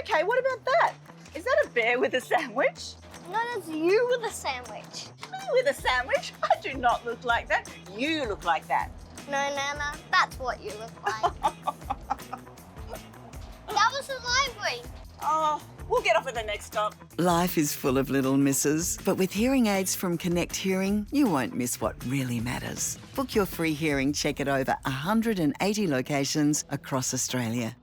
Okay, what about that? Is that a bear with a sandwich? No, that's you with a sandwich. Me with a sandwich? I do not look like that. You look like that. No, Nana, that's what you look like. That was the library. Oh, we'll get off at the next stop. Life is full of little misses, but with hearing aids from Connect Hearing, you won't miss what really matters. Book your free hearing check at over 180 locations across Australia.